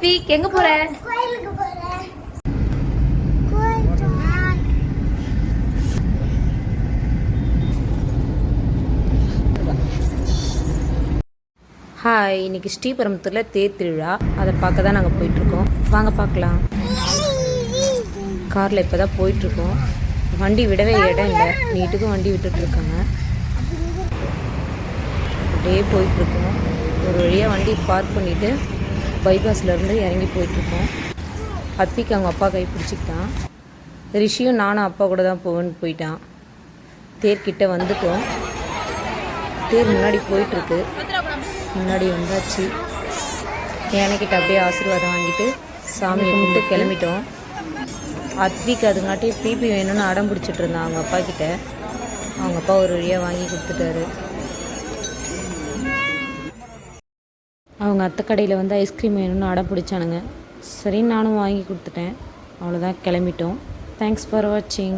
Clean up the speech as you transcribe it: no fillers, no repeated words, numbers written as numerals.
அத்விக் எங்க போற? கோயிலுக்கு போறேன். ஹாய், இன்னைக்கு ஸ்ரீபெரும்புத்தூரில் தேர் திருவிழா. அதை பார்க்க தான் நாங்கள் போயிட்டுருக்கோம். வாங்க பார்க்கலாம். காரில் இப்போ தான் போயிட்டுருக்கோம். வண்டி விடவே இடம் இல்லை, நீட்டுக்கும் வண்டி விட்டுட்ருக்காங்க. அப்படியே போயிட்டுருக்கோம். ஒரு வழியாக வண்டி பார்க் பண்ணிவிட்டு பைபாஸ்லேருந்து இறங்கி போயிட்டுருக்கோம். அத்விக் அவங்க அப்பா கை பிடிச்சிக்கிட்டான். ரிஷியும் நானும் அப்பா கூட தான் போவேன்னு போயிட்டான். தேர்கிட்ட வந்துட்டோம். தேர் முன்னாடி போயிட்டுருக்கு. முன்னாடி வந்தாச்சு. யானைக்கிட்ட அப்படியே ஆசீர்வாதம் வாங்கிட்டு சாமி கும்பிட்டு கிளம்பிட்டோம். அத்விக் அதுங்காட்டி பிபி வேணும்னு அடம் பிடிச்சிட்டு இருந்தான் அவங்க அப்பா கிட்ட. அவங்க அப்பா ஒரு வழியாக வாங்கி கொடுத்துட்டாரு. அவங்க அத்தை கடையில் வந்து ஐஸ்கிரீம் வேணும்னு அடம் பிடிச்சானுங்க. சரி, நானும் வாங்கி கொடுத்துட்டேன். அவ்வளோதான், கிளம்பிட்டோம். தேங்க்ஸ் ஃபார் வாட்சிங்.